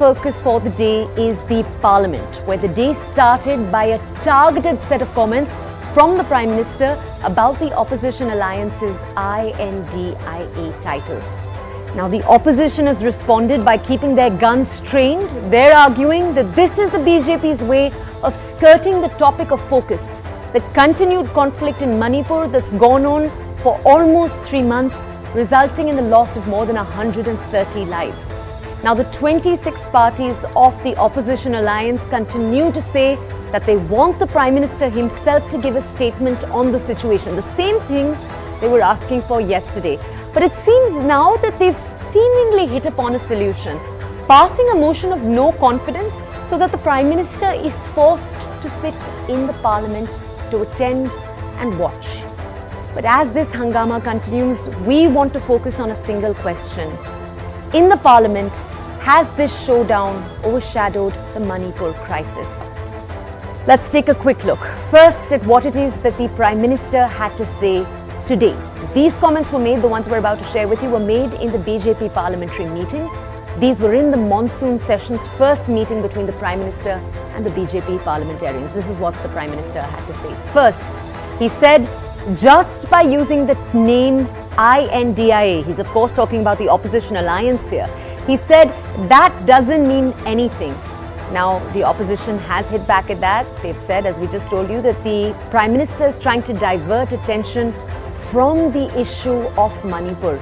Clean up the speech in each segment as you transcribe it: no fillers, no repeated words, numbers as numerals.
Focus for the day is the Parliament, where the day started by a targeted set of comments from the Prime Minister about the Opposition Alliance's INDIA title. Now, the opposition has responded by keeping their guns trained. They're arguing that this is the BJP's way of skirting the topic of focus, the continued conflict in Manipur that's gone on for almost 3 months, resulting in the loss of more than 130 lives. Now, the 26 parties of the Opposition Alliance continue to say that they want the Prime Minister himself to give a statement on the situation. The same thing they were asking for yesterday. But it seems now that they've seemingly hit upon a solution, passing a motion of no confidence so that the Prime Minister is forced to sit in the Parliament to attend and watch. But as this hangama continues, we want to focus on a single question. In the Parliament, has this showdown overshadowed the Manipur crisis? Let's take a quick look. First, at what it is that the Prime Minister had to say today. These comments were made, the ones we're about to share with you, were made in the BJP parliamentary meeting. These were in the monsoon session's first meeting between the Prime Minister and the BJP parliamentarians. This is what the Prime Minister had to say. First, he said, just by using the name INDIA, he's of course talking about the Opposition Alliance here, he said that doesn't mean anything. Now, the opposition has hit back at that. They've said, as we just told you, that the Prime Minister is trying to divert attention from the issue of Manipur.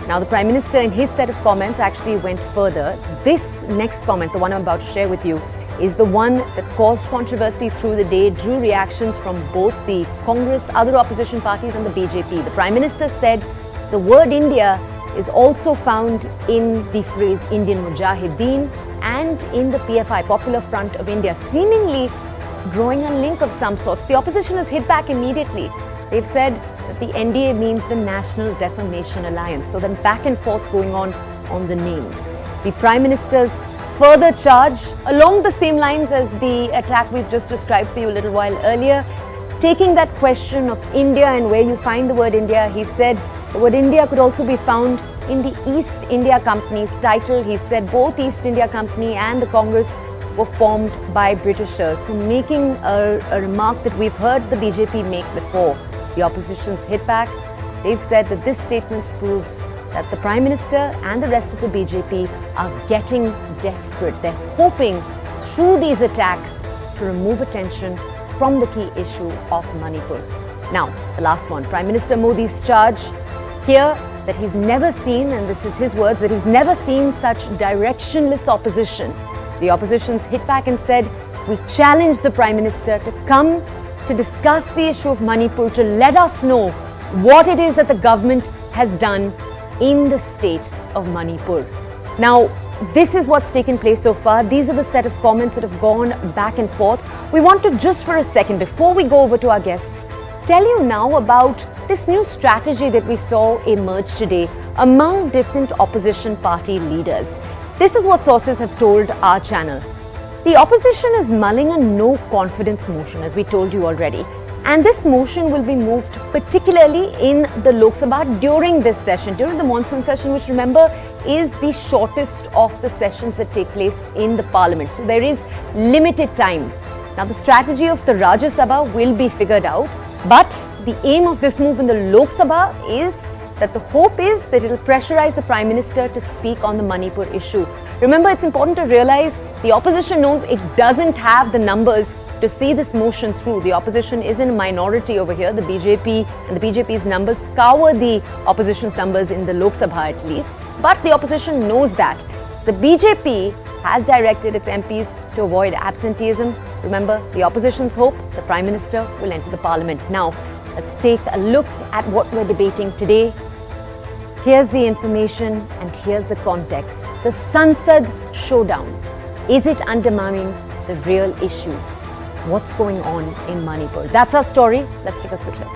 Now, the Prime Minister in his set of comments actually went further. This next comment, the one I'm about to share with you, is the one that caused controversy through the day, drew reactions from both the Congress, other opposition parties and the BJP. The Prime Minister said the word India is also found in the phrase Indian Mujahideen and in the PFI, Popular Front of India, seemingly drawing a link of some sorts. The opposition has hit back immediately. They've said that the NDA means the National Defamation Alliance. So then back and forth going on the names. The Prime Minister's further charge, along the same lines as the attack we've just described for you a little while earlier, taking that question of India and where you find the word India, he said the word India could also be found in the East India Company's title. He said both East India Company and the Congress were formed by Britishers. So making a remark that we've heard the BJP make before. The opposition's hit back. They've said that this statement proves that the Prime Minister and the rest of the BJP are getting desperate. They're hoping through these attacks to remove attention from the key issue of Manipur. Now, the last one, Prime Minister Modi's charge here that he's never seen, and this is his words, that he's never seen such directionless opposition. The opposition's hit back and said, we challenge the Prime Minister to come to discuss the issue of Manipur, to let us know what it is that the government has done in the state of Manipur. Now, this is what's taken place so far. These are the set of comments that have gone back and forth. We want to just for a second, before we go over to our guests, tell you now about this new strategy that we saw emerge today among different opposition party leaders. This is what sources have told our channel. The opposition is mulling a no confidence motion, as we told you already. And this motion will be moved particularly in the Lok Sabha during this session, during the monsoon session, which, remember, is the shortest of the sessions that take place in the Parliament. So there is limited time. Now, the strategy of the Rajya Sabha will be figured out, but the aim of this move in the Lok Sabha is that the hope is that it will pressurize the Prime Minister to speak on the Manipur issue. Remember, it's important to realize the opposition knows it doesn't have the numbers to see this motion through. The opposition is in a minority over here. The BJP and the BJP's numbers cover the opposition's numbers in the Lok Sabha at least. But the opposition knows that. The BJP has directed its MPs to avoid absenteeism. Remember, the opposition's hope, the Prime Minister will enter the Parliament. Now, let's take a look at what we're debating today. Here's the information and here's the context. The Sansad showdown. Is it undermining the real issue? What's going on in Manipur? That's our story. Let's take a quick look.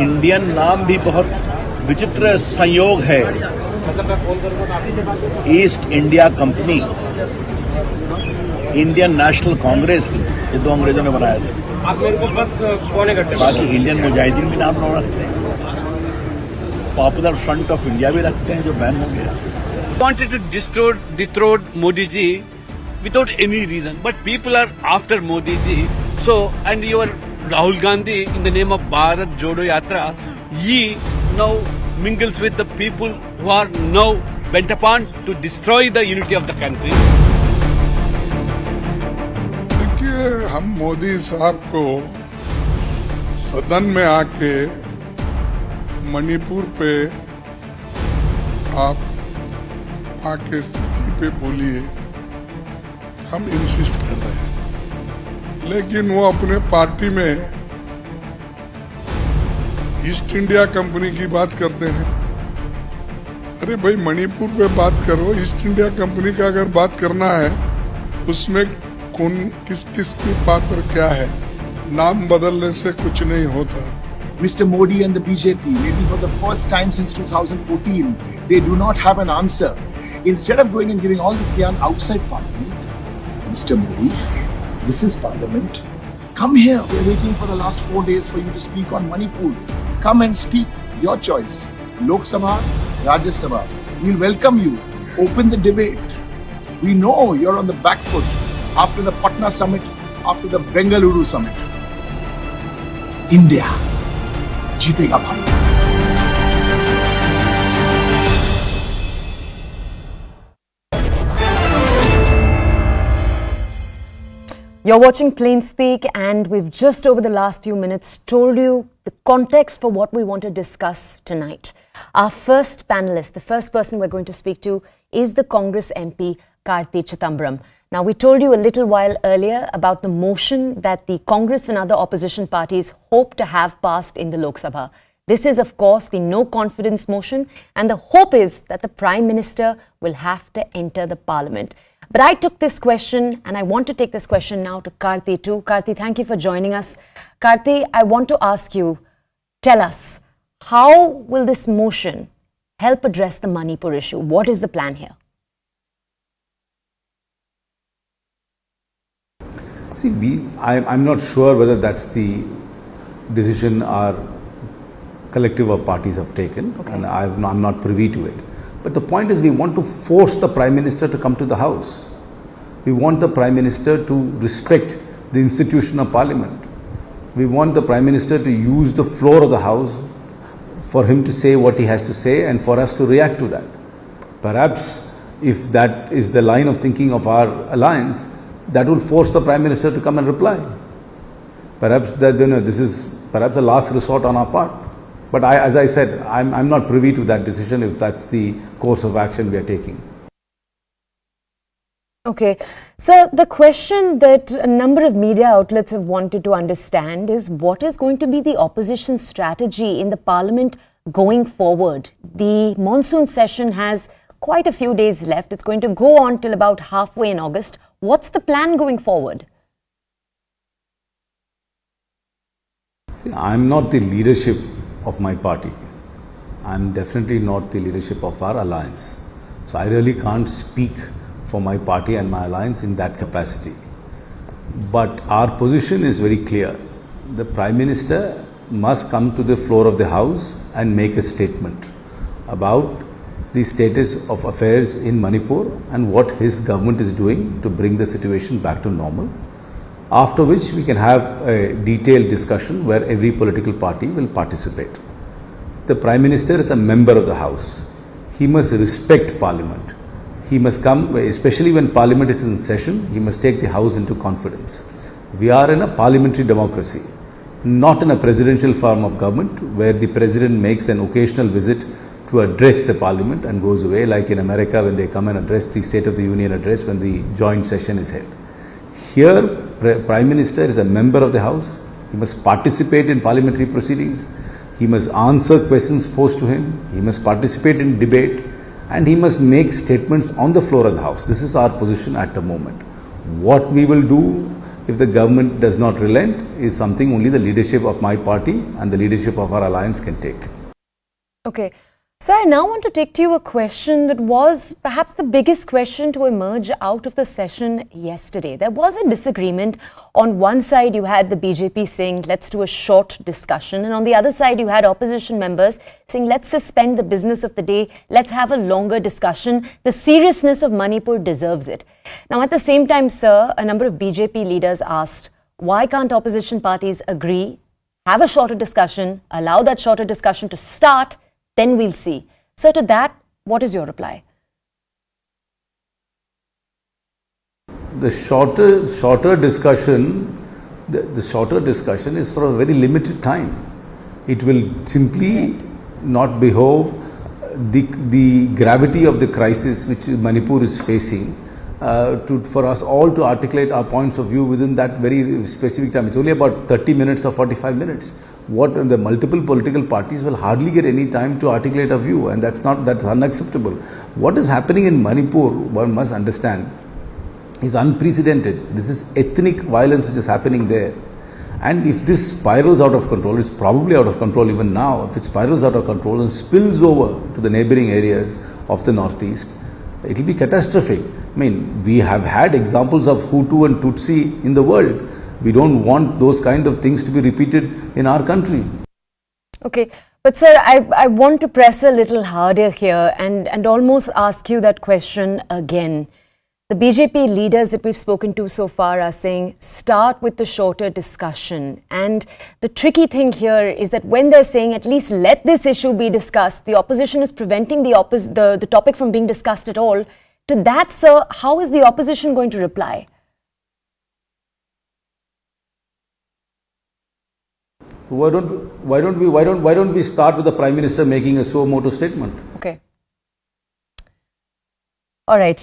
Indian नाम भी बहुत विचित्र संयोग है। East India company, Indian national Congress, ये दो अंग्रेजों ने बनाया था। आप मेरे को बस पौने घंटे बाकी इंडियन मुजाहिदीन भी नाम लोग रखते हैं, पॉपुलर फ्रंट ऑफ इंडिया भी रखते हैं जो बैन हो गया। Wanted to dethrone Modi ji without any reason, but people are after Modi ji. So, and your Rahul Gandhi, in the name of Bharat Jodo Yatra, he now mingles with the people who are now bent upon to destroy the unity of the country. देखिए, हम मोदी साहब को सदन में आके मणिपुर पे आप वहाँ के स्थिति पे बोलिए, हम इंसिस्ट कर रहे हैं, लेकिन वो अपने पार्टी में ईस्ट इंडिया कंपनी की बात करते हैं। अरे भाई, मणिपुर पे बात करो, ईस्ट इंडिया कंपनी का अगर बात करना है उसमें कौन किस किस की पात्र क्या है, नाम बदलने से कुछ नहीं होता। Mr. Modi and the BJP, maybe for the first time since 2014, they do not have an answer. Instead of going and giving all this gyan outside Parliament, Mr. Modi, this is Parliament. Come here. We're waiting for the last 4 days for you to speak on Manipur. Come and speak. Your choice. Lok Sabha, Rajya Sabha. We'll welcome you. Open the debate. We know you're on the back foot after the Patna summit, after the Bengaluru summit. India. जीतेगा Bharat. You're watching Plain Speak, and we've just over the last few minutes told you the context for what we want to discuss tonight. Our first panelist, the first person we're going to speak to, is the Congress MP Karthi Chidambaram. Now, we told you a little while earlier about the motion that the Congress and other opposition parties hope to have passed in the Lok Sabha. This is, of course, the no confidence motion, and the hope is that the Prime Minister will have to enter the Parliament. But I took this question, and I want to take this question now to Karthi too. Karthi, thank you for joining us. Karthi, I want to ask you, tell us, how will this motion help address the Manipur issue? What is the plan here? See, I'm not sure whether that's the decision our collective of parties have taken, and I'm not privy to it. But the point is, we want to force the Prime Minister to come to the House. We want the Prime Minister to respect the institution of Parliament. We want the Prime Minister to use the floor of the House for him to say what he has to say and for us to react to that. Perhaps if that is the line of thinking of our alliance, that will force the Prime Minister to come and reply. Perhaps that, this is perhaps a last resort on our part. But as I said, I'm not privy to that decision if that's the course of action we are taking. Okay. So the question that a number of media outlets have wanted to understand is what is going to be the opposition strategy in the Parliament going forward? The monsoon session has quite a few days left. It's going to go on till about halfway in August. What's the plan going forward? See, I'm not the leadership of my party. I'm definitely not the leadership of our alliance. So I really can't speak for my party and my alliance in that capacity. But our position is very clear. The Prime Minister must come to the floor of the House and make a statement about the status of affairs in Manipur and what his government is doing to bring the situation back to normal. After which we can have a detailed discussion where every political party will participate. The Prime Minister is a member of the House. He must respect Parliament. He must come, especially when Parliament is in session, he must take the House into confidence. We are in a parliamentary democracy, not in a presidential form of government where the President makes an occasional visit to address the Parliament and goes away, like in America when they come and address the State of the Union address when the joint session is held. Here, Prime Minister is a member of the House. He must participate in parliamentary proceedings. He must answer questions posed to him. He must participate in debate. And he must make statements on the floor of the House. This is our position at the moment. What we will do if the government does not relent, is something only the leadership of my party and the leadership of our alliance can take. Okay. So I now want to take to you a question that was perhaps the biggest question to emerge out of the session yesterday. There was a disagreement. On one side, you had the BJP saying, let's do a short discussion. And on the other side, you had opposition members saying, let's suspend the business of the day. Let's have a longer discussion. The seriousness of Manipur deserves it. Now, at the same time, sir, a number of BJP leaders asked, why can't opposition parties agree, have a shorter discussion, allow that shorter discussion to start, then we'll see. So to that, what is your reply? The shorter discussion, the shorter discussion is for a very limited time. It will simply not behove the gravity of the crisis which Manipur is facing for us all to articulate our points of view within that very specific time. It's only about 30 minutes or 45 minutes. What the multiple political parties will hardly get any time to articulate a view, and that's unacceptable. What is happening in Manipur, one must understand, is unprecedented. This is ethnic violence which is happening there. And if this spirals out of control, it's probably out of control even now, if it spirals out of control and spills over to the neighboring areas of the northeast, it will be catastrophic. I mean, we have had examples of Hutu and Tutsi in the world. We don't want those kind of things to be repeated in our country. Okay, but sir, I want to press a little harder here and almost ask you that question again. The BJP leaders that we've spoken to so far are saying, start with the shorter discussion. And the tricky thing here is that when they're saying, at least let this issue be discussed, the opposition is preventing the topic from being discussed at all. To that, sir, how is the opposition going to reply? Why don't we start with the Prime Minister making a suo motu statement? Okay. All right.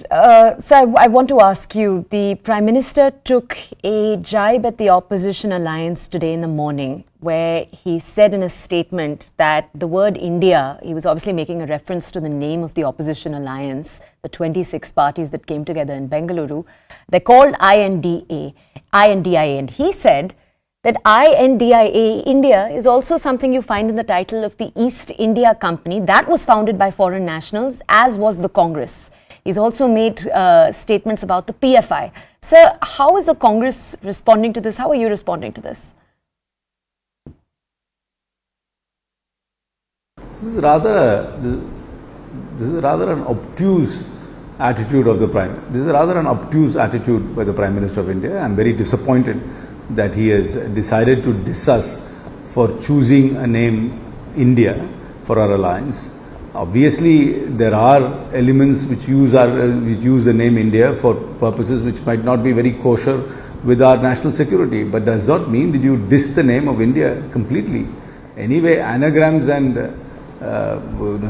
So I want to ask you, the Prime Minister took a jibe at the opposition alliance today in the morning, where he said in a statement that the word India, he was obviously making a reference to the name of the opposition alliance, the 26 parties that came together in Bengaluru. They're called INDIA. And he said that INDIA, India, is also something you find in the title of the East India Company. That was founded by foreign nationals, as was the Congress. He's also made statements about the PFI. Sir, how is the Congress responding to this? How are you responding to this? This is rather an obtuse attitude of the Prime. This is rather an obtuse attitude by the Prime Minister of India. I'm very disappointed that he has decided to diss us for choosing a name India for our alliance. Obviously, there are elements which use the name India for purposes which might not be very kosher with our national security, but does not mean that you diss the name of India completely. Anyway, anagrams and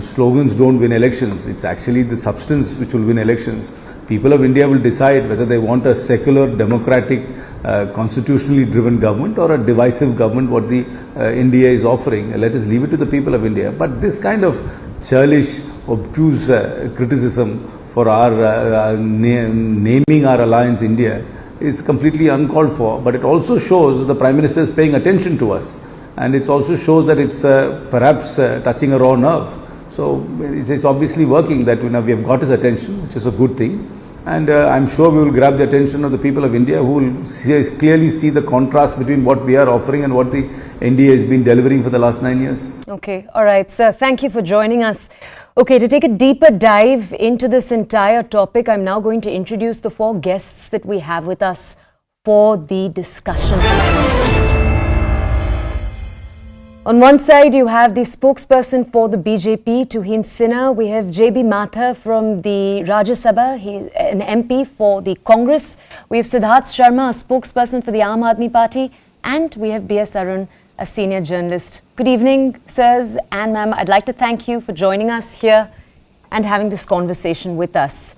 slogans don't win elections. It's actually the substance which will win elections. People of India will decide whether they want a secular, democratic, constitutionally driven government or a divisive government, what the India is offering. Let us leave it to the people of India. But this kind of churlish, obtuse criticism for our naming our alliance India is completely uncalled for. But it also shows that the Prime Minister is paying attention to us. And it also shows that it's perhaps touching a raw nerve. So it's obviously working that we have got his attention, which is a good thing. And I'm sure we will grab the attention of the people of India, who will clearly see the contrast between what we are offering and what the NDA has been delivering for the last 9 years. Okay. All right, sir. Thank you for joining us. Okay, to take a deeper dive into this entire topic, I'm now going to introduce the 4 guests that we have with us for the discussion. On one side, you have the spokesperson for the BJP, Tuhin Sinha. We have JB Mathur from the Rajya Sabha, he's an MP for the Congress. We have Siddharth Sharma, a spokesperson for the Aam Aadmi Party. And we have B.S. Arun, a senior journalist. Good evening, sirs and ma'am. I'd like to thank you for joining us here and having this conversation with us.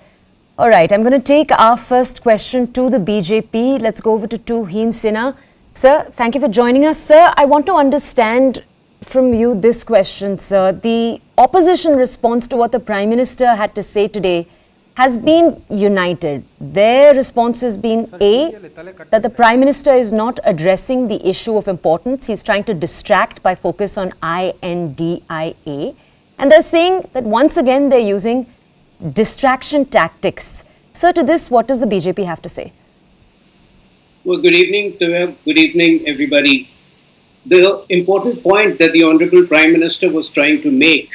All right, I'm going to take our first question to the BJP. Let's go over to Tuhin Sinha. Sir, thank you for joining us. Sir, I want to understand from you this question, sir. The opposition response to what the Prime Minister had to say today has been united. Their response has been A, that the Prime Minister is not addressing the issue of importance. He's trying to distract by focus on INDIA. And they're saying that once again they're using distraction tactics. Sir, to this, what does the BJP have to say? Well, good evening, Tuya. Good evening, everybody. The important point that the Honorable Prime Minister was trying to make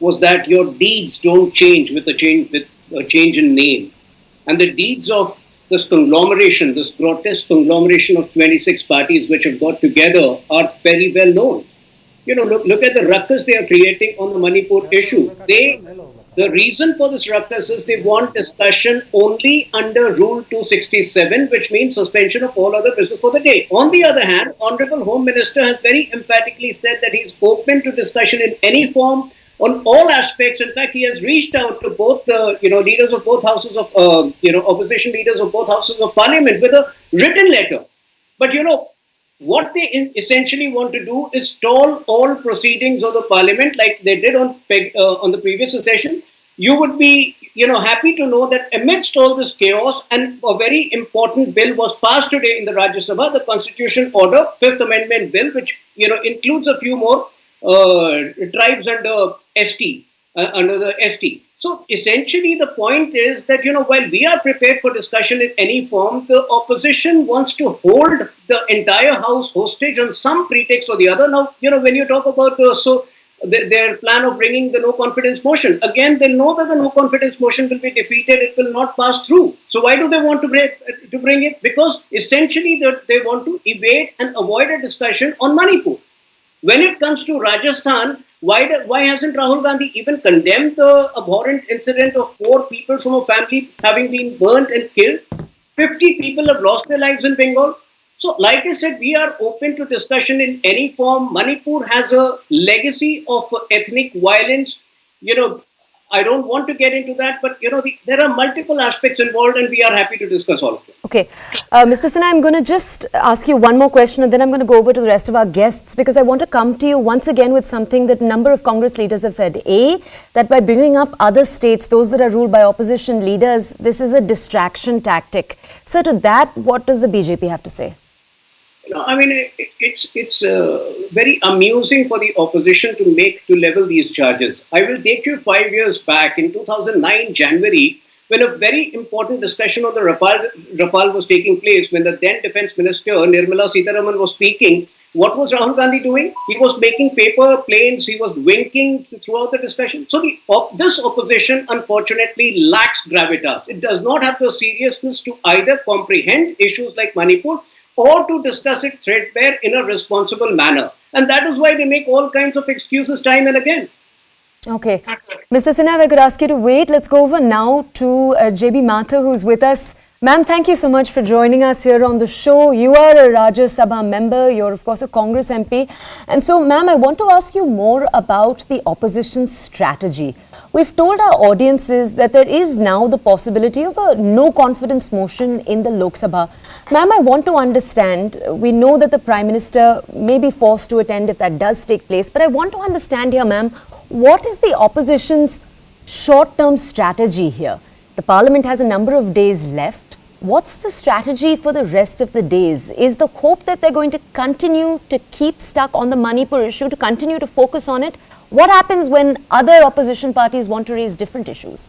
was that your deeds don't change with a change in name. And the deeds of this conglomeration, this grotesque conglomeration of 26 parties which have got together are very well known. You know, look at the ruckus they are creating on the Manipur issue. The reason for this ruckus is they want discussion only under Rule 267, which means suspension of all other business for the day. On the other hand, Honorable Home Minister has very emphatically said that he's open to discussion in any form on all aspects. In fact, he has reached out to both the leaders of both houses of opposition leaders of both houses of parliament with a written letter. But what they essentially want to do is stall all proceedings of the parliament like they did on the previous session. You would be happy to know that amidst all this chaos, and a very important bill was passed today in the Rajya Sabha, the Constitution Order, Fifth Amendment Bill, which includes a few more tribes under the ST. So essentially the point is that, while we are prepared for discussion in any form, the opposition wants to hold the entire house hostage on some pretext or the other. Now, when you talk about their plan of bringing the no confidence motion, again, they know that the no confidence motion will be defeated. It will not pass through. So why do they want to bring it? Because essentially they want to evade and avoid a discussion on Manipur. When it comes to Rajasthan, why hasn't Rahul Gandhi even condemned the abhorrent incident of 4 people from a family having been burnt and killed? 50 people have lost their lives in Bengal. So, like I said, we are open to discussion in any form. Manipur has a legacy of ethnic violence. I don't want to get into that, but there are multiple aspects involved, and we are happy to discuss all of them. Okay. Mr. Sinha, I'm going to just ask you one more question, and then I'm going to go over to the rest of our guests, because I want to come to you once again with something that a number of Congress leaders have said. A, that by bringing up other states, those that are ruled by opposition leaders, this is a distraction tactic. So to that, what does the BJP have to say? It's very amusing for the opposition to level these charges. I will take you 5 years back in 2009 January, when a very important discussion on the Rafale was taking place, when the then Defence Minister Nirmala Sitharaman was speaking. What was Rahul Gandhi doing? He was making paper planes. He was winking throughout the discussion. So this opposition, unfortunately, lacks gravitas. It does not have the seriousness to either comprehend issues like Manipur or to discuss it threadbare in a responsible manner. And that is why they make all kinds of excuses time and again. Okay. Mr. Sinha, if I could ask you to wait. Let's go over now to JB Mathur, who's with us. Ma'am, thank you so much for joining us here on the show. You are a Rajya Sabha member. You're, of course, a Congress MP. And so, ma'am, I want to ask you more about the opposition's strategy. We've told our audiences that there is now the possibility of a no-confidence motion in the Lok Sabha. Ma'am, I want to understand, we know that the Prime Minister may be forced to attend if that does take place, but I want to understand here, ma'am, what is the opposition's short-term strategy here? The Parliament has a number of days left. What's the strategy for the rest of the days? Is the hope that they're going to continue to keep stuck on the Manipur issue, to continue to focus on it? What happens when other opposition parties want to raise different issues?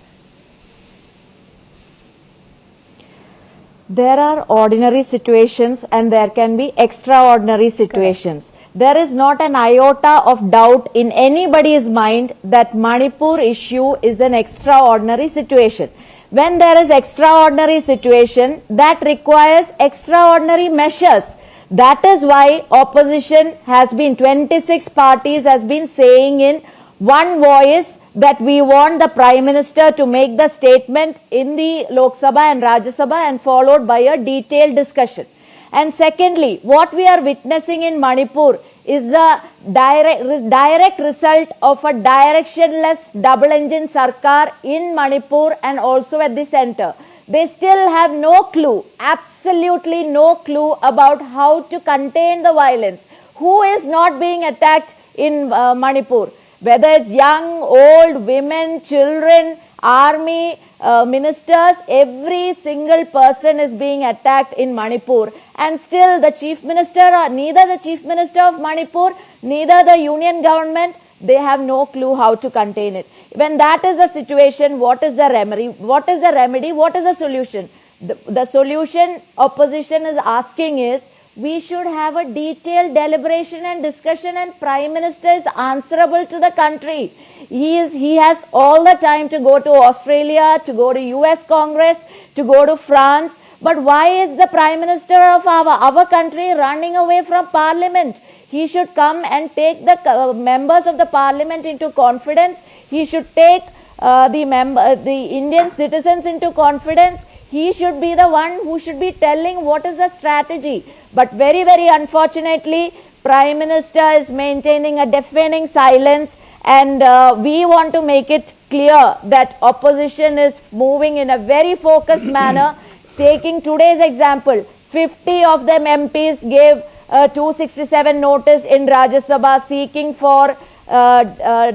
There are ordinary situations and there can be extraordinary situations. Correct. There is not an iota of doubt in anybody's mind that Manipur issue is an extraordinary situation. When there is extraordinary situation, that requires extraordinary measures. That is why opposition has been, 26 parties has been saying in one voice that we want the Prime Minister to make the statement in the Lok Sabha and Rajya Sabha and followed by a detailed discussion. And secondly, what we are witnessing in Manipur is the direct result of a directionless double-engine sarkar in Manipur and also at the center. They still have no clue, absolutely no clue about how to contain the violence. Who is not being attacked in Manipur? Whether it's young, old, women, children, army ministers, every single person is being attacked in Manipur, and still the chief minister, neither the chief minister of Manipur, neither the union government, they have no clue how to contain it. When that is the situation, what is the remedy? What is the remedy? What is the solution? The solution opposition is asking is, we should have a detailed deliberation and discussion, and Prime Minister is answerable to the country. He has all the time to go to Australia, to go to US Congress, to go to France. But why is the Prime Minister of our country running away from Parliament? He should come and take the members of the Parliament into confidence. He should take the Indian citizens into confidence. He should be the one who should be telling what is the strategy. But very, very unfortunately, Prime Minister is maintaining a deafening silence, and we want to make it clear that opposition is moving in a very focused manner. Taking today's example, 50 of them MPs gave 267 notice in Rajya Sabha seeking for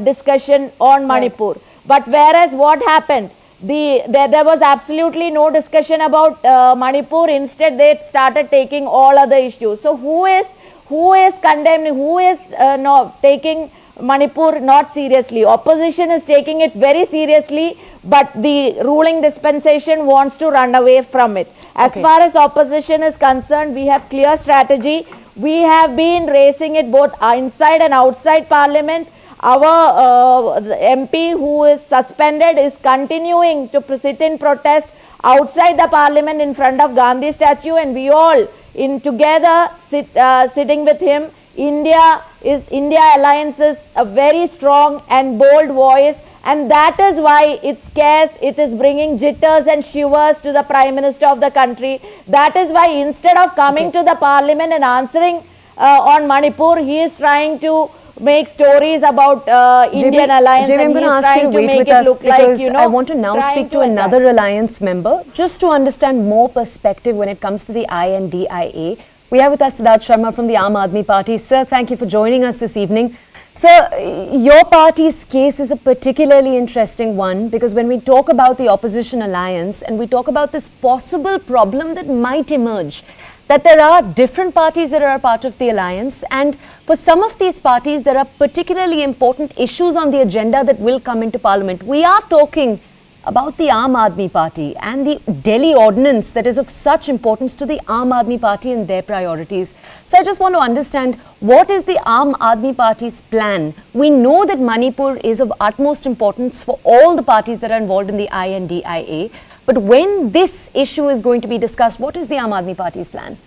discussion on Manipur. But whereas what happened? There was absolutely no discussion about Manipur. Instead, they started taking all other issues. So who is condemning? Who is not taking Manipur not seriously? Opposition is taking it very seriously, but the ruling dispensation wants to run away from it. As far as opposition is concerned, we have clear strategy. We have been raising it both inside and outside Parliament. Our MP who is suspended is continuing to sit in protest outside the Parliament in front of Gandhi statue, and we all together sitting with him. India Alliance is a very strong and bold voice, and that is why it scares, it is bringing jitters and shivers to the Prime Minister of the country. That is why instead of coming to the Parliament and answering on Manipur, he is trying to make stories about Indian Alliance, JB, I'm going to ask you to wait with us because I want to now speak to another Alliance member just to understand more perspective when it comes to the INDIA. We have with us Siddharth Sharma from the Aam Aadmi Party. Sir, thank you for joining us this evening. Sir, your party's case is a particularly interesting one because when we talk about the opposition alliance and we talk about this possible problem that might emerge, that there are different parties that are a part of the alliance, and for some of these parties there are particularly important issues on the agenda that will come into Parliament. We are talking about the Aam Aadmi Party and the Delhi Ordinance that is of such importance to the Aam Aadmi Party and their priorities. So I just want to understand, what is the Aam Aadmi Party's plan? We know that Manipur is of utmost importance for all the parties that are involved in the INDIA. But when this issue is going to be discussed, what is the Aam Aadmi Party's plan?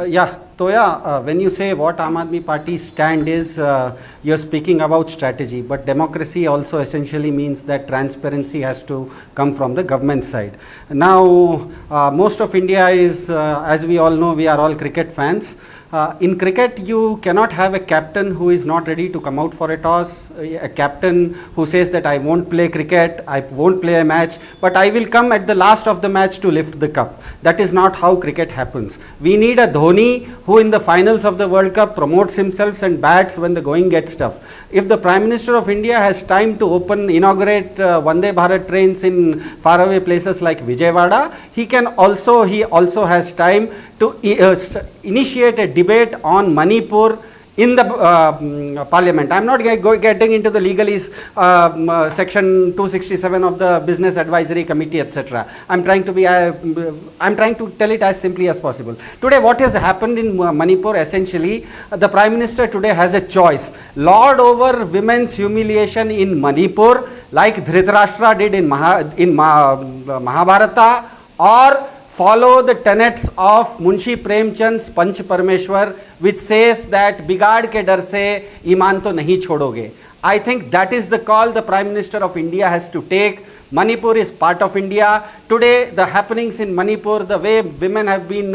Yeah, Toya, when you say what Aam Aadmi Party's stand is, you're speaking about strategy, but democracy also essentially means that transparency has to come from the government side. Now, most of India is, as we all know, we are all cricket fans. In cricket, you cannot have a captain who is not ready to come out for a toss, a captain who says that I won't play cricket, I won't play a match, but I will come at the last of the match to lift the cup. That is not how cricket happens. We need a Dhoni who in the finals of the World Cup promotes himself and bats when the going gets tough. If the Prime Minister of India has time to inaugurate Vande Bharat trains in faraway places like Vijayawada, he also has time to initiate a debate on Manipur in the Parliament. I am not getting into the legalese, section 267 of the Business Advisory Committee, etc. I am trying to tell it as simply as possible. Today, what has happened in Manipur? Essentially, the Prime Minister today has a choice: lord over women's humiliation in Manipur, like Dhritarashtra did in Mahabharata, or follow the tenets of Munshi Premchand's Panch Parmeshwar, which says that बिगाड़ के डर से ईमान तो नहीं छोड़ोगे. I think that is the call the Prime Minister of India has to take. Manipur is part of India. Today, the happenings in Manipur, the way women have been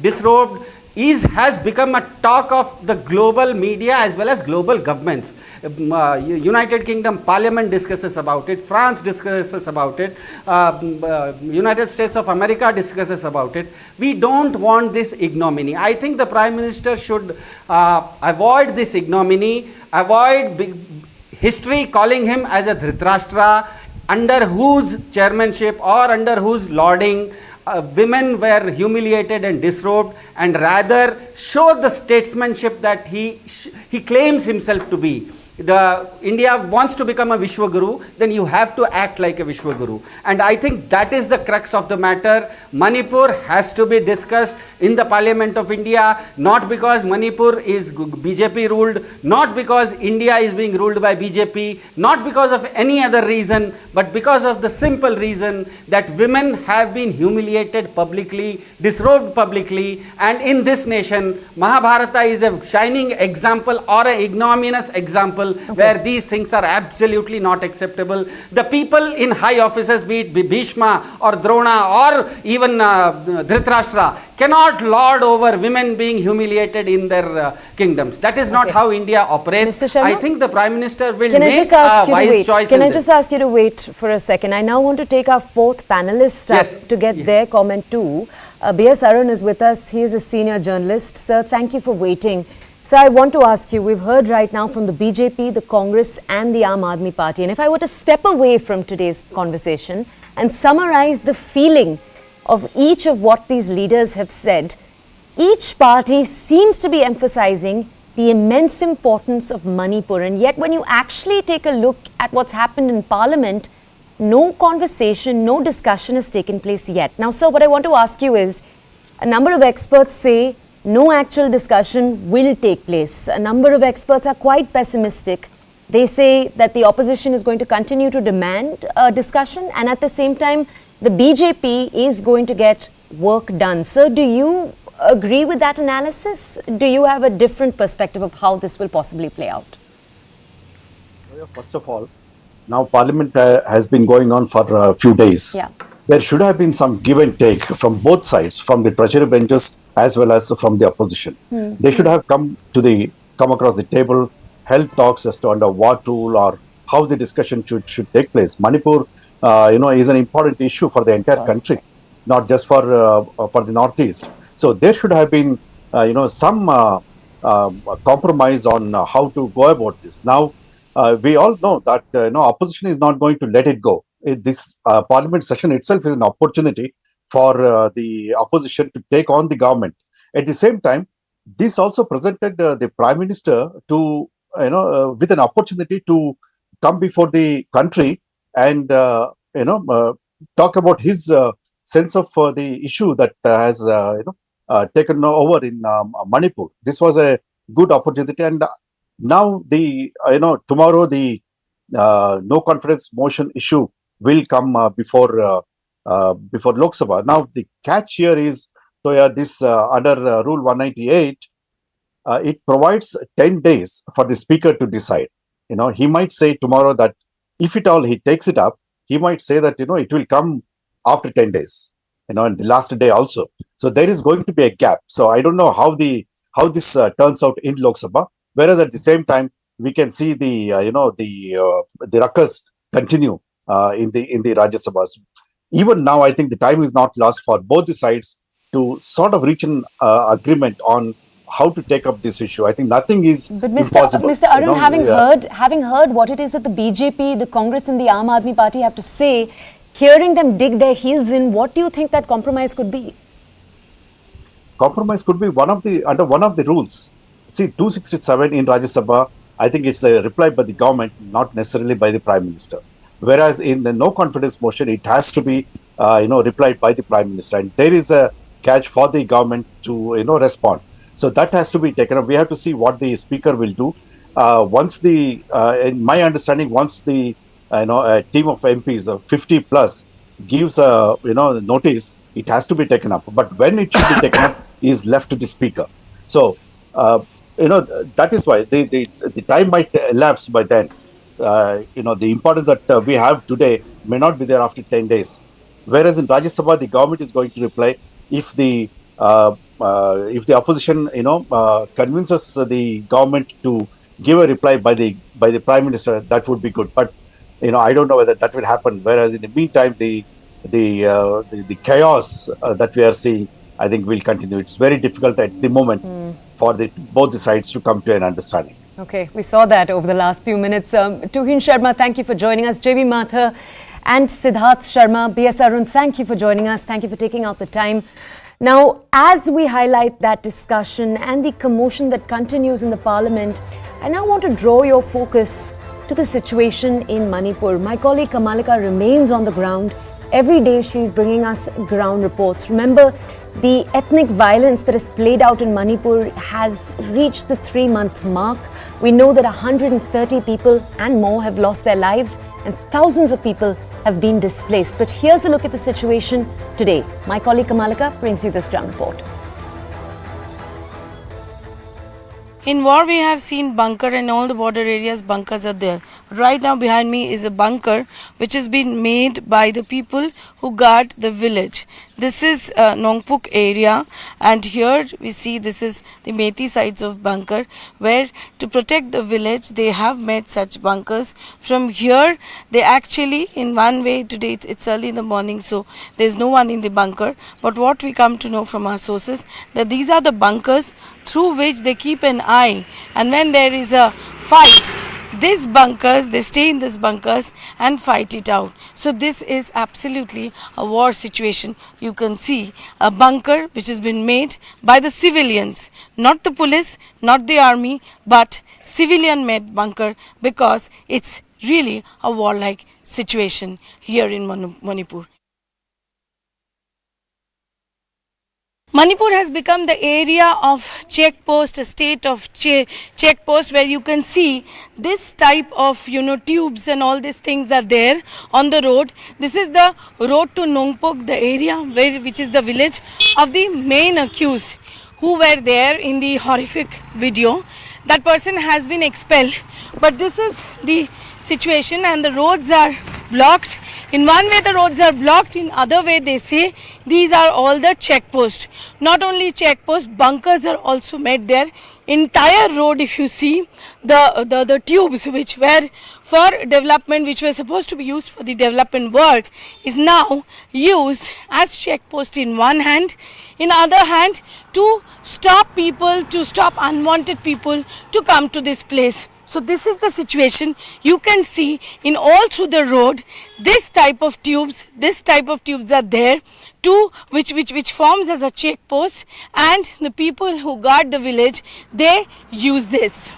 disrobed, has become a talk of the global media as well as global governments. United Kingdom Parliament discusses about it, France discusses about it, United States of America discusses about it. We don't want this ignominy. I think the Prime Minister should avoid this ignominy, avoid history calling him as a Dhritarashtra, under whose chairmanship or under whose lauding women were humiliated and disrobed, and rather show the statesmanship that he claims himself to be. India wants to become a Vishwaguru, then you have to act like a Vishwaguru. And I think that is the crux of the matter. Manipur has to be discussed in the Parliament of India, not because Manipur is BJP ruled, not because India is being ruled by BJP, not because of any other reason, but because of the simple reason that women have been humiliated publicly, disrobed publicly, and in this nation, Mahabharata is a shining example or an ignominious example where these things are absolutely not acceptable. The people in high offices, be it Bhishma or Drona or even Dhritarashtra, cannot lord over women being humiliated in their kingdoms. That is not how India operates. Mr. Sharma, I think the Prime Minister will can make a wise choice. Can I just ask you to wait for a second? I now want to take our fourth panelist up to get their comment too. B.S. Arun is with us. He is a senior journalist. Sir, thank you for waiting. So I want to ask you, we've heard right now from the BJP, the Congress and the Aam Aadmi Party. And if I were to step away from today's conversation and summarize the feeling of each of what these leaders have said, each party seems to be emphasizing the immense importance of Manipur. And yet when you actually take a look at what's happened in Parliament, no conversation, no discussion has taken place yet. Now, sir, what I want to ask you is, a number of experts say no actual discussion will take place. A number of experts are quite pessimistic. They say that the opposition is going to continue to demand a discussion, and at the same time, the BJP is going to get work done. Sir, do you agree with that analysis? Do you have a different perspective of how this will possibly play out? First of all, now Parliament has been going on for a few days. Yeah. There should have been some give and take from both sides, from the treasury benches as well as from the opposition. They should have come across the table, held talks as to under what rule or how the discussion should take place. Manipur, is an important issue for the entire country, not just for the Northeast. So there should have been, some compromise on how to go about this. Now, we all know that opposition is not going to let it go. This Parliament session itself is an opportunity for the opposition to take on the government. At the same time, this also presented the Prime Minister to, with an opportunity to come before the country and, talk about his sense of the issue that has, taken over in Manipur. This was a good opportunity. And now tomorrow the no confidence motion issue will come before Lok Sabha. Now the catch here is, this under Rule 198, it provides 10 days for the Speaker to decide. He might say tomorrow that if at all he takes it up, he might say that it will come after 10 days, and the last day also. So there is going to be a gap. So I don't know how this turns out in Lok Sabha. Whereas at the same time, we can see the ruckus continue in the Rajya Sabhas. Even now, I think the time is not lost for both the sides to sort of reach an agreement on how to take up this issue. I think nothing is impossible. Mr. Arun, having heard what it is that the BJP, the Congress and the Aam Aadmi Party have to say, hearing them dig their heels in, what do you think that compromise could be? Compromise could be under one of the rules. See, 267 in Rajya Sabha, I think it's a reply by the government, not necessarily by the Prime Minister. Whereas in the no confidence motion, it has to be, replied by the Prime Minister. And there is a catch for the government to, respond. So that has to be taken up. We have to see what the Speaker will do. In my understanding, once the, a team of MPs, 50 plus, gives a, notice, it has to be taken up. But when it should be taken up is left to the Speaker. So, that is why the time might elapse by then. The importance that we have today may not be there after 10 days. Whereas in Rajya Sabha, the government is going to reply if the opposition, convinces the government to give a reply by the Prime Minister, that would be good. But I don't know whether that will happen. Whereas in the meantime, the chaos that we are seeing, I think will continue. It's very difficult at the moment for both the sides to come to an understanding. Okay, we saw that over the last few minutes. Tuhin Sharma, thank you for joining us. JB Mathur and Siddharth Sharma, BS Arun, thank you for joining us. Thank you for taking out the time. Now, as we highlight that discussion and the commotion that continues in the Parliament, I now want to draw your focus to the situation in Manipur. My colleague Kamalika remains on the ground. Every day she's bringing us ground reports. Remember, the ethnic violence that has played out in Manipur has reached the 3-month mark. We know that 130 people and more have lost their lives and thousands of people have been displaced. But here's a look at the situation today. My colleague Kamalika brings you this ground report. In war, we have seen bunker, and all the border areas, bunkers are there. Right now behind me is a bunker which has been made by the people who guard the village. This is Nongpuk area, and here we see this is the Methi sides of bunker, where to protect the village they have made such bunkers. From here they actually, in one way, today it's early in the morning, so there's no one in the bunker, but what we come to know from our sources, that these are the bunkers through which they keep an eye, and when there is a fight, these bunkers, they stay in these bunkers and fight it out. So this is absolutely a war situation. You can see a bunker which has been made by the civilians, not the police, not the army, but civilian made bunker, because it's really a warlike situation here in Manipur. Manipur has become the area of checkpost, a state of checkpost, where you can see this type of, tubes and all these things are there on the road. This is the road to Nongpuk, the area which is the village of the main accused who were there in the horrific video. That person has been expelled, but this is the situation, and the roads are blocked. In one way the roads are blocked, in other way they say these are all the checkposts. Not only checkposts, bunkers are also made there. Entire road, if you see, the tubes which were for development, which were supposed to be used for the development work, is now used as checkpost in one hand. In other hand, to stop people, to stop unwanted people to come to this place. So this is the situation. You can see in all through the road, this type of tubes are there, which forms as a checkpost, and the people who guard the village, they use this.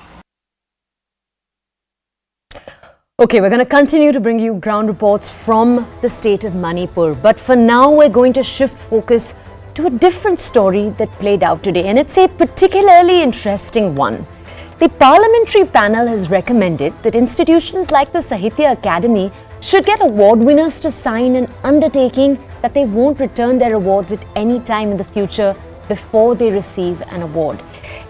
Okay, we're going to continue to bring you ground reports from the state of Manipur. But for now, we're going to shift focus to a different story that played out today. And it's a particularly interesting one. The parliamentary panel has recommended that institutions like the Sahitya Academy should get award winners to sign an undertaking that they won't return their awards at any time in the future before they receive an award.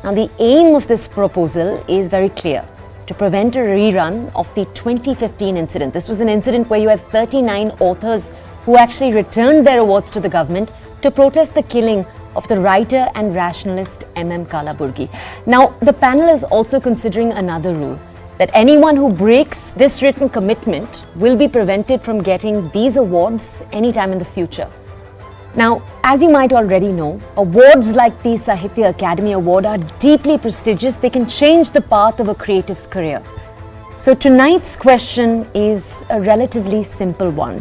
Now, the aim of this proposal is very clear: to prevent a rerun of the 2015 incident. This was an incident where you had 39 authors who actually returned their awards to the government to protest the killing of the writer and rationalist M.M. Kalaburgi. Now, the panel is also considering another rule, that anyone who breaks this written commitment will be prevented from getting these awards anytime in the future. Now, as you might already know, awards like the Sahitya Academy Award are deeply prestigious. They can change the path of a creative's career. So tonight's question is a relatively simple one.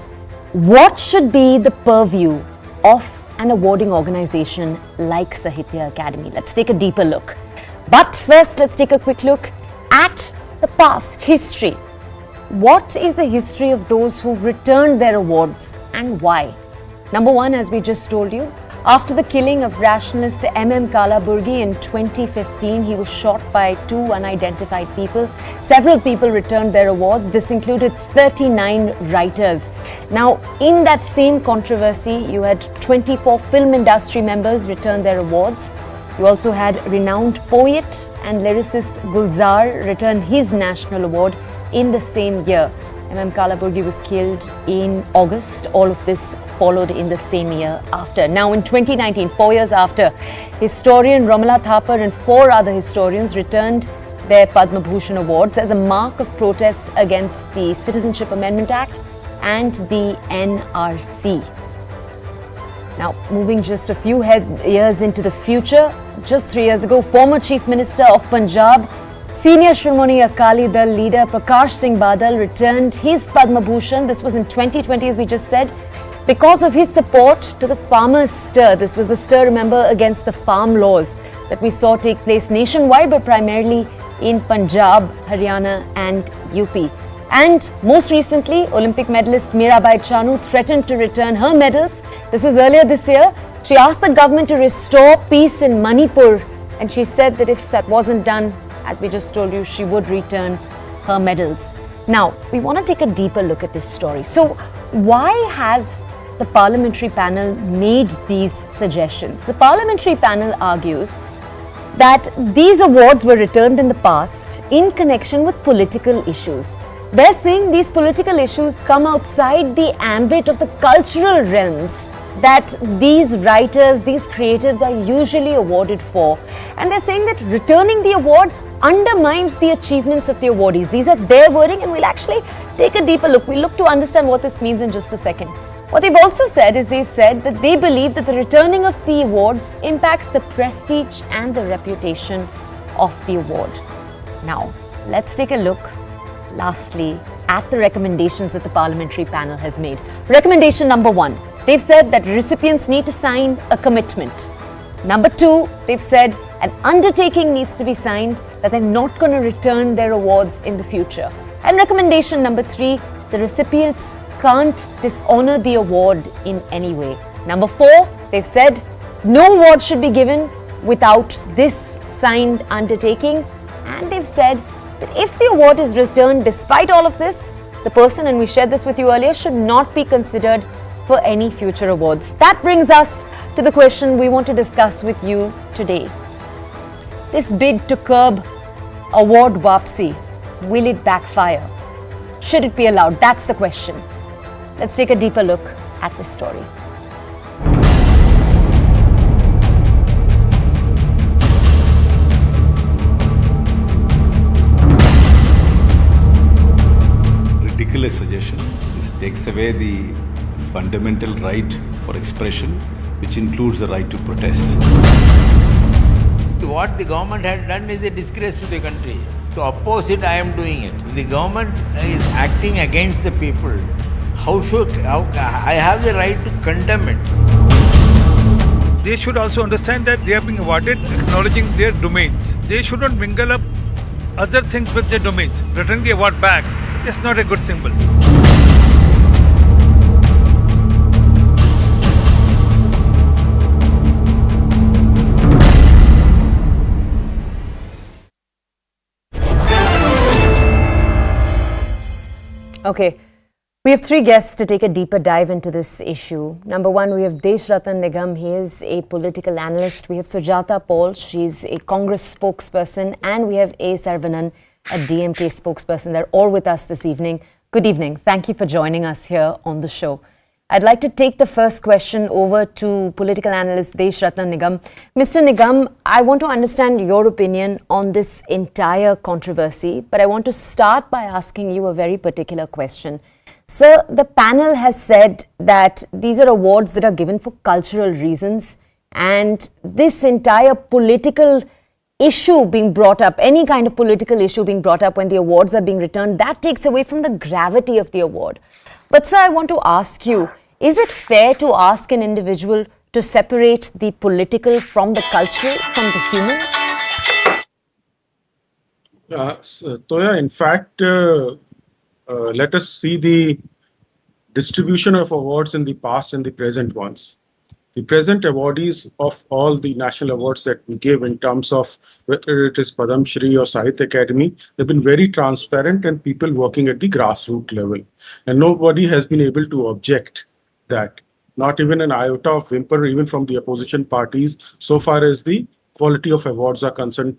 What should be the purview of an awarding organization like Sahitya Academy? Let's take a deeper look. But first, let's take a quick look at the past history. What is the history of those who've returned their awards and why? Number one, as we just told you, after the killing of rationalist M.M. Kalaburgi in 2015, he was shot by 2 unidentified people. Several people returned their awards. This included 39 writers. Now, in that same controversy, you had 24 film industry members return their awards. You also had renowned poet and lyricist Gulzar return his national award in the same year. M.M. Kalaburgi was killed in August. All of this followed in the same year after. Now, in 2019, 4 years after, historian Ramala Thapar and 4 other historians returned their Padma Bhushan awards as a mark of protest against the Citizenship Amendment Act and the NRC. Now, moving just a few years into the future, just 3 years ago, former Chief Minister of Punjab, Senior Shrimoni Akali Dal leader Prakash Singh Badal returned his Padma Bhushan. This was in 2020, as we just said, because of his support to the farmers' stir. This was the stir, remember, against the farm laws that we saw take place nationwide, but primarily in Punjab, Haryana and UP. And most recently, Olympic medalist Mirabai Chanu threatened to return her medals. This was earlier this year. She asked the government to restore peace in Manipur, and she said that if that wasn't done, as we just told you, she would return her medals. Now, we want to take a deeper look at this story. So, why has the parliamentary panel made these suggestions? The parliamentary panel argues that these awards were returned in the past in connection with political issues. They're saying these political issues come outside the ambit of the cultural realms that these writers, these creatives are usually awarded for. And they're saying that returning the award undermines the achievements of the awardees. These are their wording, and we'll actually take a deeper look. We'll look to understand what this means in just a second. What they've also said is they've said that they believe that the returning of the awards impacts the prestige and the reputation of the award. Now, let's take a look, lastly, at the recommendations that the parliamentary panel has made. Recommendation number 1, they've said that recipients need to sign a commitment. Number 2, they've said an undertaking needs to be signed that they're not going to return their awards in the future. And recommendation number 3, the recipients can't dishonor the award in any way. Number 4, they've said no award should be given without this signed undertaking. And they've said that if the award is returned despite all of this, the person, and we shared this with you earlier, should not be considered for any future awards. That brings us to the question we want to discuss with you today. This bid to curb award Wapsi, will it backfire? Should it be allowed? That's the question. Let's take a deeper look at this story. Ridiculous suggestion. This takes away the fundamental right for expression, which includes the right to protest. What the government had done is a disgrace to the country. To oppose it, I am doing it. If the government is acting against the people, how I have the right to condemn it. They should also understand that they are being awarded acknowledging their domains. They should not mingle up other things with their domains. Returning the award back is not a good symbol. Okay, we have 3 guests to take a deeper dive into this issue. Number 1, we have Deshratan Nigam. He is a political analyst. We have Sujata Paul. She's a Congress spokesperson. And we have A. Saravanan, a DMK spokesperson. They're all with us this evening. Good evening. Thank you for joining us here on the show. I'd like to take the first question over to political analyst Deshratan Nigam. Mr. Nigam, I want to understand your opinion on this entire controversy, but I want to start by asking you a very particular question. Sir, the panel has said that these are awards that are given for cultural reasons, and this entire political issue being brought up, any kind of political issue being brought up when the awards are being returned, that takes away from the gravity of the award. But sir, I want to ask you, is it fair to ask an individual to separate the political from the cultural, from the human? Toya, in fact, let us see the distribution of awards in the past and the present ones. The present awardees of all the national awards that we give in terms of whether it is Padam Shri or Sahitya Academy, they've been very transparent and people working at the grassroots level. And nobody has been able to object that. Not even an iota of whimper, even from the opposition parties, so far as the quality of awards are concerned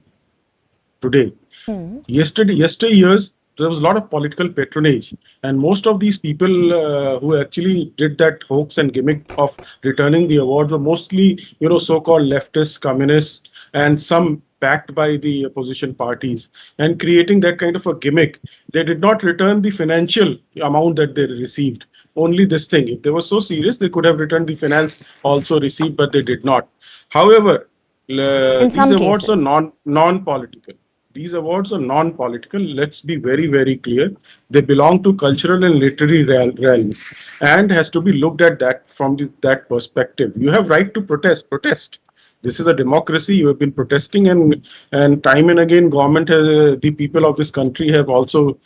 today. Yesteryears, there was a lot of political patronage, and most of these people who actually did that hoax and gimmick of returning the award were mostly, so-called leftists, communists, and some backed by the opposition parties. And creating that kind of a gimmick, they did not return the financial amount that they received. Only this thing. If they were so serious, they could have returned the finance also received, but they did not. However, these awards are non-political. These awards are non-political. Let's be very, very clear. They belong to cultural and literary realm, and has to be looked at that from that perspective. You have right to protest. Protest. This is a democracy. You have been protesting, and time and again, government has, the people of this country have also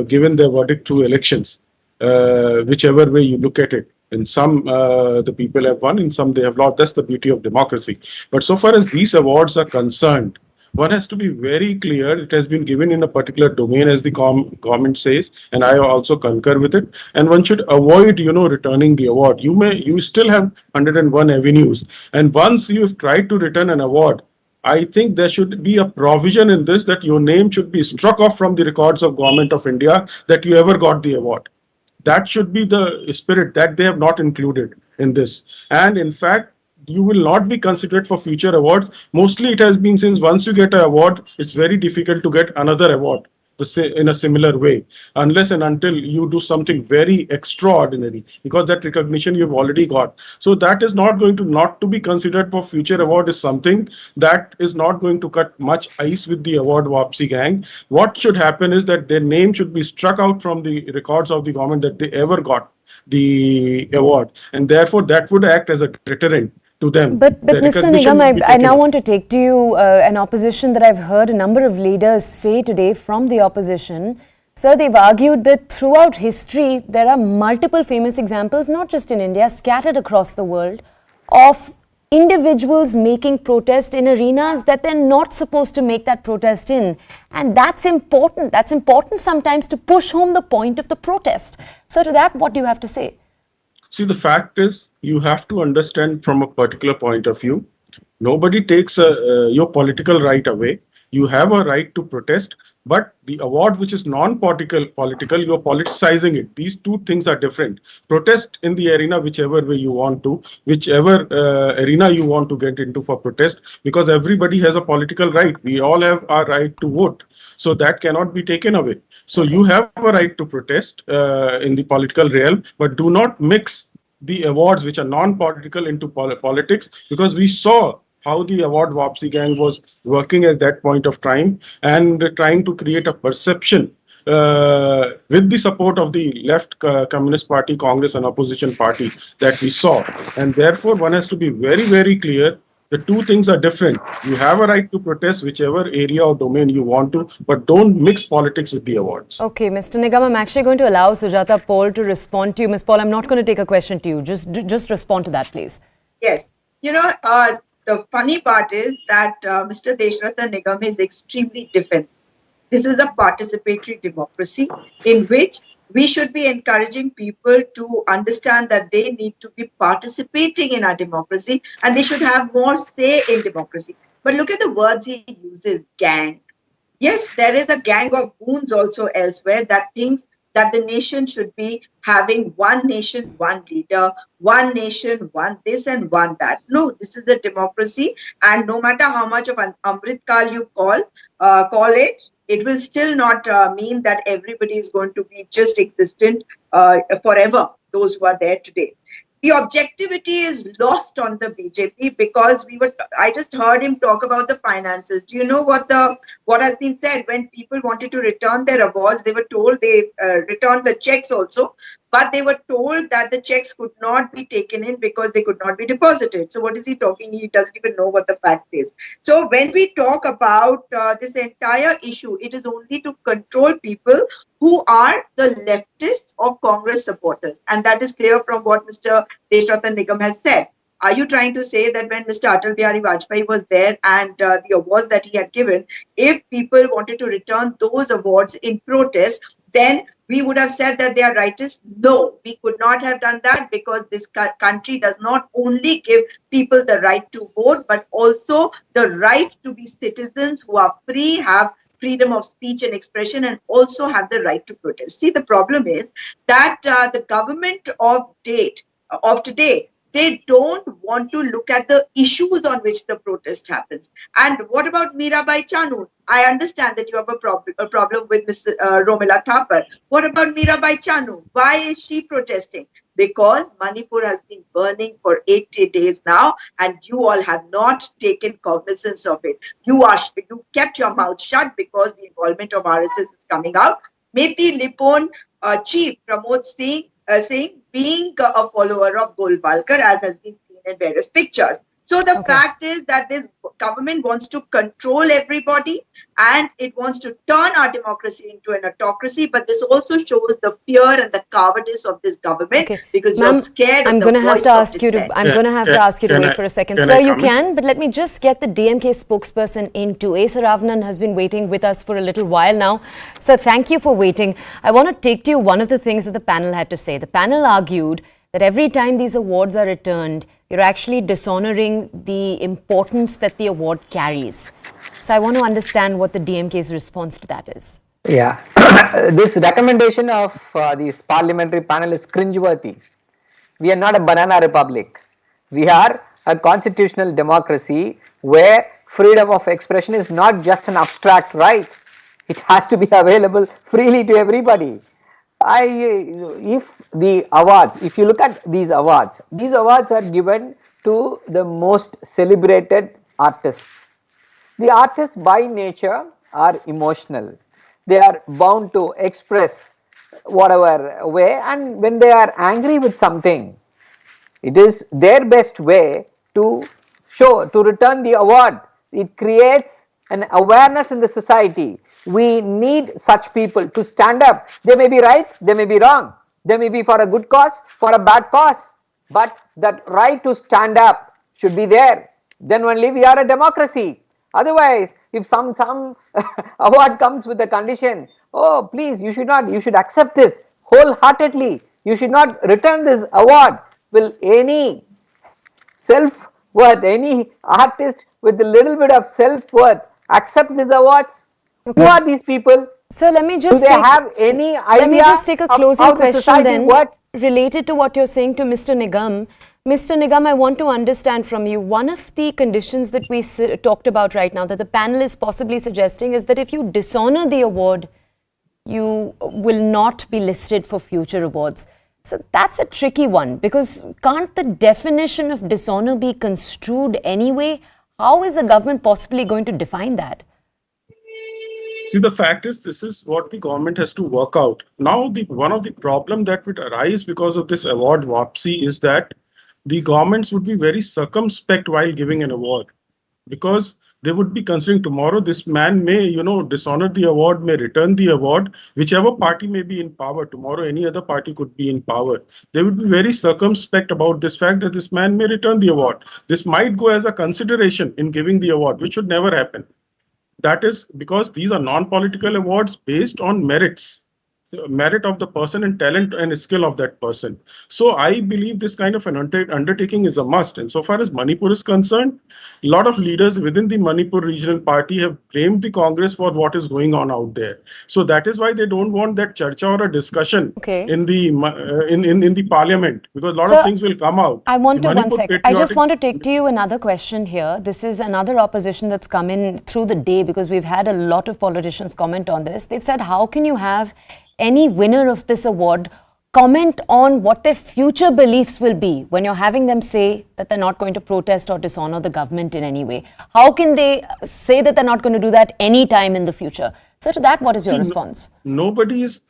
given their verdict through elections, whichever way you look at it. In some, the people have won, in some they have lost. That's the beauty of democracy. But so far as these awards are concerned, one has to be very clear. It has been given in a particular domain, as the government says, and I also concur with it. And one should avoid, returning the award. You still have 101 avenues, and once you've tried to return an award, I think there should be a provision in this that your name should be struck off from the records of Government of India that you ever got the award. That should be the spirit that they have not included in this. And in fact, you will not be considered for future awards. Mostly it has been since once you get an award, it's very difficult to get another award in a similar way, unless and until you do something very extraordinary, because that recognition you've already got. So that is not going to not to be considered for future award is something that is not going to cut much ice with the award Wapsi gang. What should happen is that their name should be struck out from the records of the government that they ever got the award, and therefore that would act as a deterrent to them. But Mr. Nigam, I now want to take to you an opposition that I've heard a number of leaders say today from the opposition. Sir, they've argued that throughout history, there are multiple famous examples, not just in India, scattered across the world, of individuals making protest in arenas that they're not supposed to make that protest in. And that's important. That's important sometimes to push home the point of the protest. So to that, what do you have to say? See, the fact is, you have to understand from a particular point of view. Nobody takes your political right away. You have a right to protest, but the award which is non-political, you're politicizing it. These two things are different. Protest in the arena whichever way you want to, whichever arena you want to get into for protest, because everybody has a political right. We all have our right to vote. So that cannot be taken away. So you have a right to protest in the political realm, but do not mix the awards which are non-political into politics, because we saw how the award Wapsi gang was working at that point of time and trying to create a perception with the support of the left Communist Party, Congress and opposition party that we saw. And therefore, one has to be very, very clear. The two things are different. You have a right to protest whichever area or domain you want to, but don't mix politics with the awards. Okay, Mr. Nigam, I'm actually going to allow Sujata Paul to respond to you. Ms. Paul, I'm not going to take a question to you. Just respond to that, please. Yes. The funny part is that Mr. Deshratan Nigam is extremely defensive. This is a participatory democracy in which we should be encouraging people to understand that they need to be participating in our democracy and they should have more say in democracy. But look at the words he uses, gang. Yes, there is a gang of goons also elsewhere that thinks that the nation should be having one nation, one leader, one nation, one this and one that. No, this is a democracy, and no matter how much of an Amrit Kal you call it, it will still not mean that everybody is going to be just existent forever, those who are there today. The objectivity is lost on the BJP because I just heard him talk about the finances. Do you know what has been said? When people wanted to return their awards, they were told they returned the checks also, but they were told that the checks could not be taken in because they could not be deposited. So what is he talking? He doesn't even know what the fact is. So when we talk about this entire issue, it is only to control people who are the leftists or Congress supporters. And that is clear from what Mr. Deshratan Nigam has said. Are you trying to say that when Mr. Atal Bihari Vajpayee was there and the awards that he had given, if people wanted to return those awards in protest, then we would have said that they are rightists? No, we could not have done that because this country does not only give people the right to vote, but also the right to be citizens who are free, have freedom of speech and expression, and also have the right to protest. See, the problem is that the government of today, they don't want to look at the issues on which the protest happens. And what about Mirabai Chanu? I understand that you have a problem with Ms. Romila Thapar. What about Mirabai Chanu? Why is she protesting? because Manipur has been burning for 80 days now, and you all have not taken cognizance of it. You've kept your mouth shut because the involvement of RSS is coming out. Methi Lipon chief Pramod Singh saying being a follower of Golwalkar, as has been seen in various pictures. So the fact is that this government wants to control everybody, and it wants to turn our democracy into an autocracy. But this also shows the fear and the cowardice of this government, because you're scared of the voice of dissent. I'm going to have to ask you to wait for a second. Sir, you can, but let me just get the DMK spokesperson into. A. Saravanan has been waiting with us for a little while now. Sir, thank you for waiting. I want to take to you one of the things that the panel had to say. The panel argued that every time these awards are returned, you're actually dishonoring the importance that the award carries. So I want to understand what the DMK's response to that is. Yeah, this recommendation of this parliamentary panel is cringeworthy. We are not a banana republic. We are a constitutional democracy where freedom of expression is not just an abstract right. It has to be available freely to everybody. If the awards, if you look at these awards are given to the most celebrated artists. The artists by nature are emotional. They are bound to express whatever way, and when they are angry with something, it is their best way to return the award. It creates an awareness in the society. We need such people to stand up. They may be right, they may be wrong, they may be for a good cause, for a bad cause, but that right to stand up should be there. Then only we are a democracy. Otherwise, if some award comes with a condition, oh please, you should accept this wholeheartedly, you should not return this award. Will any self-worth, any artist with a little bit of self-worth accept these awards? Who are these people? So let me just have any idea? Let me just take a closing question then, works? Related to what you're saying to Mr. Nigam. Mr. Nigam, I want to understand from you, one of the conditions that we talked about right now, that the panel is possibly suggesting, is that if you dishonor the award, you will not be listed for future awards. So that's a tricky one, because can't the definition of dishonor be construed anyway? How is the government possibly going to define that? See, the fact is, this is what the government has to work out. Now, one of the problems that would arise because of this award Wapsi is that the governments would be very circumspect while giving an award, because they would be considering tomorrow this man may, dishonor the award, may return the award, whichever party may be in power. Tomorrow, any other party could be in power. They would be very circumspect about this fact that this man may return the award. This might go as a consideration in giving the award, which should never happen. That is because these are non-political awards based on merits. Merit of the person and talent and skill of that person. So I believe this kind of an undertaking is a must. And so far as Manipur is concerned, a lot of leaders within the Manipur regional party have blamed the Congress for what is going on out there. So that is why they don't want that charcha or a discussion in the in the parliament, because a lot of things will come out. I want to one second. I just want to take to you another question here. This is another opposition that's come in through the day, because we've had a lot of politicians comment on this. They've said, how can you have any winner of this award comment on what their future beliefs will be when you're having them say that they're not going to protest or dishonor the government in any way? How can they say that they're not going to do that any time in the future? So to that, what is your response? Nobody is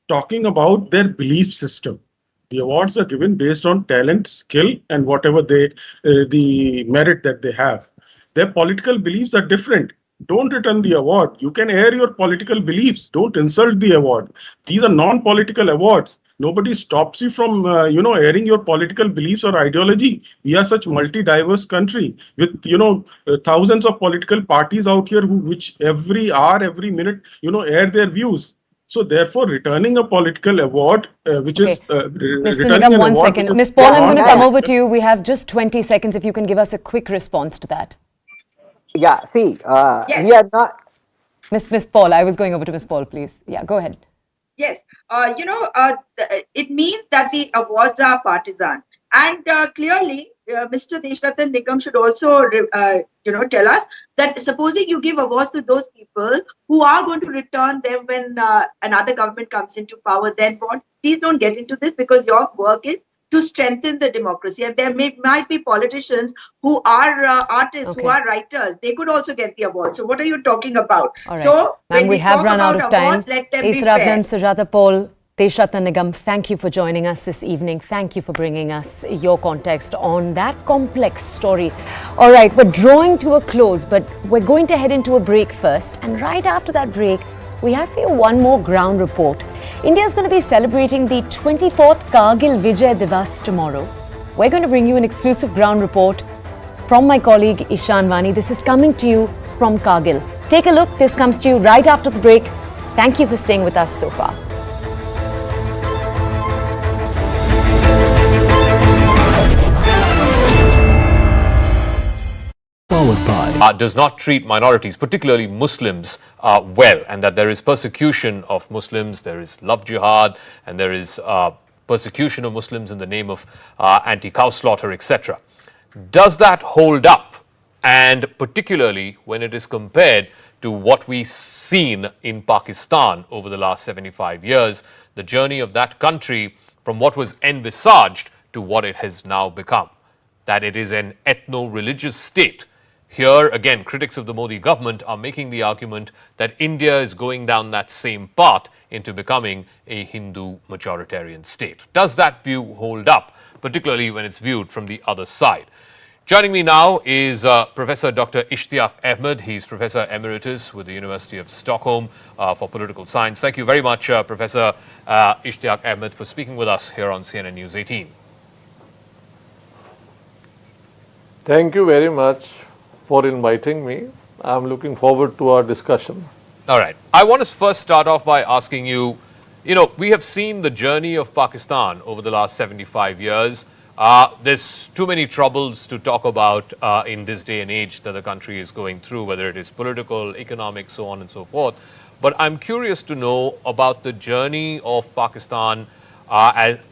talking about their belief system. The awards are given based on talent, skill, and whatever the merit that they have. Their political beliefs are different. Don't return the award. You can air your political beliefs. Don't insult the award. These are non-political awards. Nobody stops you from, airing your political beliefs or ideology. We are such multi-diverse country with, thousands of political parties out here which every hour, every minute, air their views. So therefore, returning a political award, which is Mr. Nigam, one second. Ms. Paul, I'm going to come over to you. We have just 20 seconds. If you can give us a quick response to that. Yeah, see, yes. We are not... Miss Paul, I was going over to Miss Paul, please. Yeah, go ahead. Yes, it means that the awards are partisan. And clearly, Mr. Deshratan Nigam should also, tell us that supposing you give awards to those people who are going to return them when another government comes into power, then what? Please don't get into this, because your work is to strengthen the democracy. And there might be politicians who are artists, who are writers. They could also get the award. So what are you talking about? All right. So when we have talk run out about of time. awards, let them be Raghavan, fair. Sujata Paul, Deshratan Nigam, thank you for joining us this evening. Thank you for bringing us your context on that complex story. All right, we're drawing to a close, but we're going to head into a break first. And right after that break, we have for you one more ground report. India is going to be celebrating the 24th Kargil Vijay Diwas tomorrow. We're going to bring you an exclusive ground report from my colleague Ishan Vani. This is coming to you from Kargil. Take a look. This comes to you right after the break. Thank you for staying with us so far. Does not treat minorities, particularly Muslims, well, and that there is persecution of Muslims, there is love jihad, and there is persecution of Muslims in the name of anti-cow slaughter, etc. Does that hold up? And particularly when it is compared to what we've seen in Pakistan over the last 75 years, the journey of that country from what was envisaged to what it has now become, that it is an ethno-religious state. Here, again, critics of the Modi government are making the argument that India is going down that same path into becoming a Hindu majoritarian state. Does that view hold up, particularly when it's viewed from the other side? Joining me now is Professor Dr. Ishtiaq Ahmed. He's Professor Emeritus with the University of Stockholm for Political Science. Thank you very much, Professor Ishtiaq Ahmed, for speaking with us here on CNN News 18. Thank you very much for inviting me. I'm looking forward to our discussion. All right. I want to first start off by asking you, we have seen the journey of Pakistan over the last 75 years. There's too many troubles to talk about in this day and age that the country is going through, whether it is political, economic, so on and so forth. But I'm curious to know about the journey of Pakistan,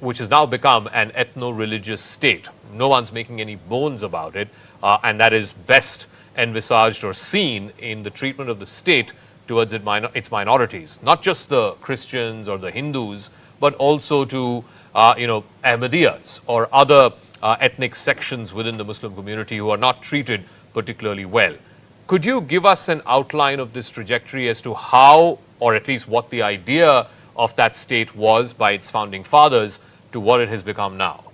which has now become an ethno-religious state. No one's making any bones about it. And that is best envisaged or seen in the treatment of the state towards its minorities, not just the Christians or the Hindus, but also to Ahmadiyyas or other ethnic sections within the Muslim community who are not treated particularly well. Could you give us an outline of this trajectory as to how, or at least what the idea of that state was by its founding fathers to what it has become now?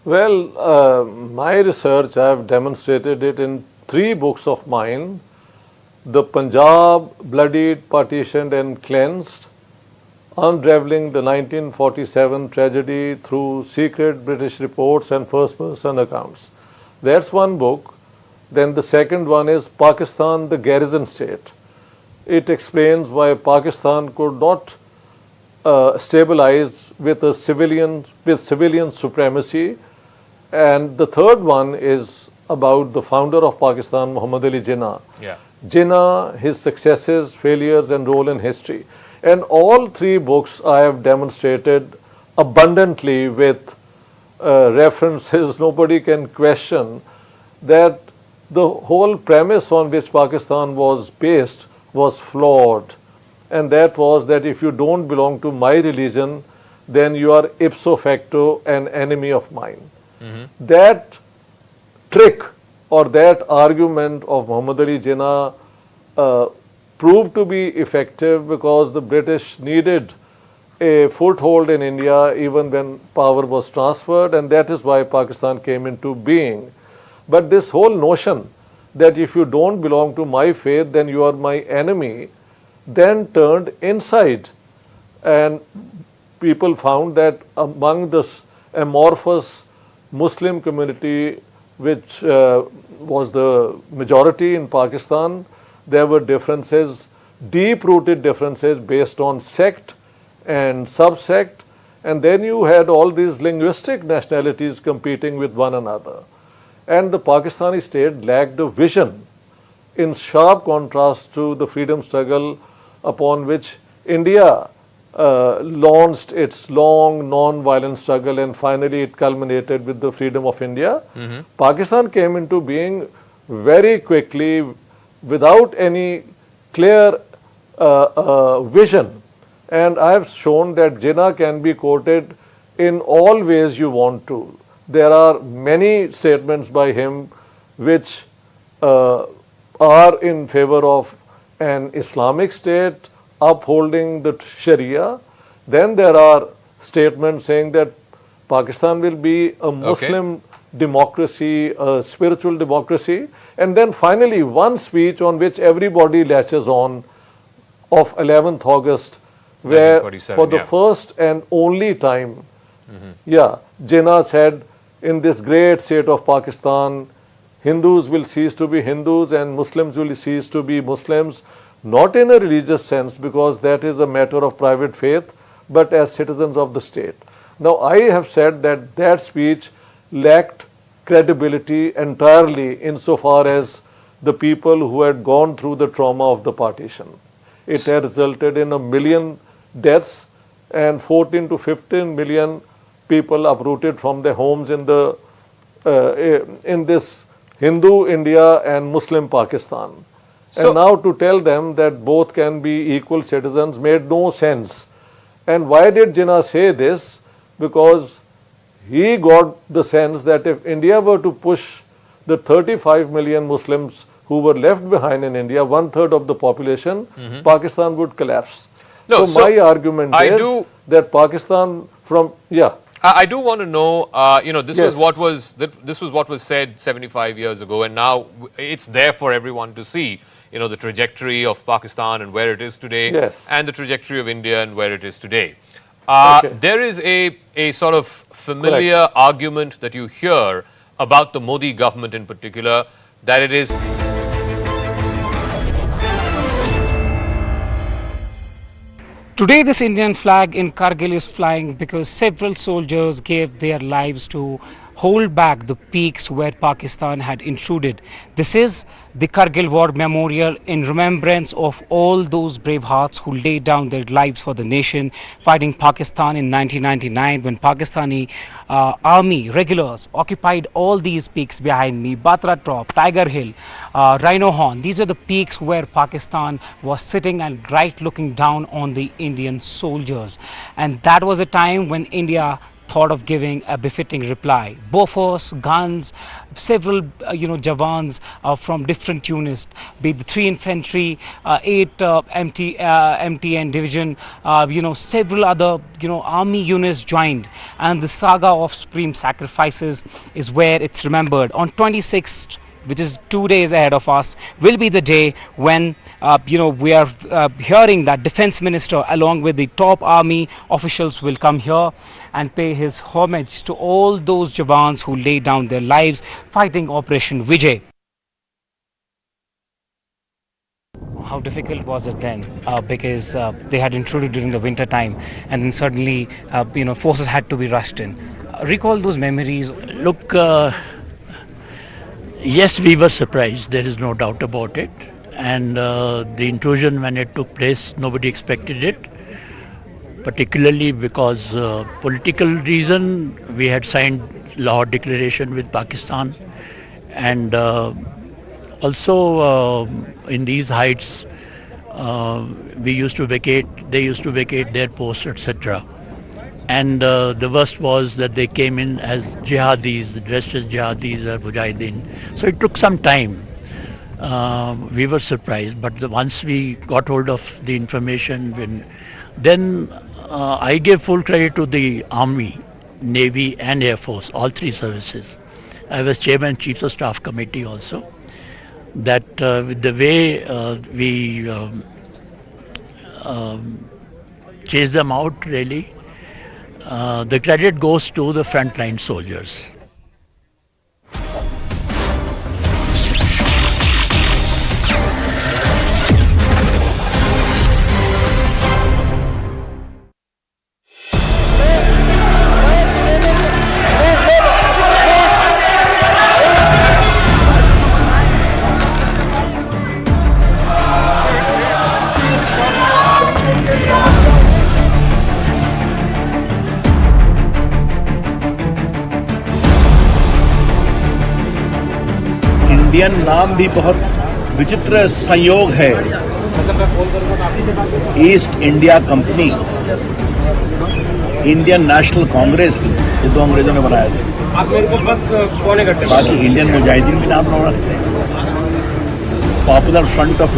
Well, my research, I have demonstrated it in 3 books of mine: The Punjab, Bloodied, Partitioned and Cleansed, Unraveling the 1947 Tragedy Through Secret British Reports and First-Person Accounts. That's one book. Then the second one is Pakistan, the Garrison State. It explains why Pakistan could not stabilize with civilian supremacy. And the third one is about the founder of Pakistan, Muhammad Ali Jinnah. Jinnah, his successes, failures and role in history. And all 3 books I have demonstrated abundantly with references. Nobody can question that the whole premise on which Pakistan was based was flawed. And that was that if you don't belong to my religion, then you are ipso facto an enemy of mine. That trick or that argument of Muhammad Ali Jinnah proved to be effective because the British needed a foothold in India even when power was transferred, and that is why Pakistan came into being. But this whole notion that if you don't belong to my faith, then you are my enemy, then turned inside. And people found that among this amorphous Muslim community, which was the majority in Pakistan, there were differences, deep-rooted differences based on sect and subsect, and then you had all these linguistic nationalities competing with one another. And the Pakistani state lacked a vision, in sharp contrast to the freedom struggle upon which India launched its long non-violent struggle, and finally it culminated with the freedom of India. Pakistan came into being very quickly without any clear vision, And I have shown that Jinnah can be quoted in all ways you want to. There are many statements by him which are in favor of an Islamic state upholding the Sharia. Then there are statements saying that Pakistan will be a Muslim democracy, a spiritual democracy. And then finally one speech on which everybody latches on of 11th August, where for the first and only time, Jinnah said, in this great state of Pakistan, Hindus will cease to be Hindus and Muslims will cease to be Muslims, not in a religious sense because that is a matter of private faith, but as citizens of the state. Now, I have said that that speech lacked credibility entirely insofar as the people who had gone through the trauma of the partition. It had resulted in 1 million deaths and 14 to 15 million people uprooted from their homes in the in this Hindu India and Muslim Pakistan. So, and now to tell them that both can be equal citizens made no sense. And why did Jinnah say this? Because he got the sense that if India were to push the 35 million Muslims who were left behind in India, 1/3 of the population, Pakistan would collapse. No, so my argument is that Pakistan from, I do want to know, this was what was said 75 years ago, and now it's there for everyone to see. The trajectory of Pakistan and where it is today, and the trajectory of India and where it is today. There is a sort of familiar argument that you hear about the Modi government in particular, that it is Today, this Indian flag in Kargil is flying because several soldiers gave their lives to hold back the peaks where Pakistan had intruded. This is the Kargil War Memorial in remembrance of all those brave hearts who laid down their lives for the nation fighting Pakistan in 1999 when Pakistani army regulars occupied all these peaks behind me, Batra Top, Tiger Hill, Rhino Horn. These are the peaks where Pakistan was sitting and right looking down on the Indian soldiers. And that was a time when India thought of giving a befitting reply. Bofors, guns, several Jawans from different units, be it the 3 infantry, 8 MTN division, several other army units joined, and the saga of supreme sacrifices is where it's remembered. On 26th, which is 2 days ahead of us, will be the day when we are hearing that Defense Minister along with the top army officials will come here and pay his homage to all those Jawans who laid down their lives fighting Operation Vijay. How difficult was it then? Because they had intruded during the winter time, and then suddenly forces had to be rushed in. Recall those memories. Look, yes, we were surprised, there is no doubt about it. And the intrusion, when it took place, nobody expected it. Particularly because political reason, we had signed Lahore Declaration with Pakistan. And also in these heights, they used to vacate their posts, etc. And the worst was that they came in as jihadis, dressed as jihadis or mujahideen. So it took some time. We were surprised, but once we got hold of the information, then I gave full credit to the Army, Navy and Air Force, all 3 services. I was Chairman Chiefs of Staff Committee also. That with the way we chased them out, really, the credit goes to the frontline soldiers. Indian नाम भी बहुत विचित्र संयोग है east India company, Indian national Congress, ये तो अंग्रेजों ने बनाया था। आप मेरे को बस पौने घंटे बाकी इंडियन मुजाहिदीन भी नाम रखते हैं। Popular front of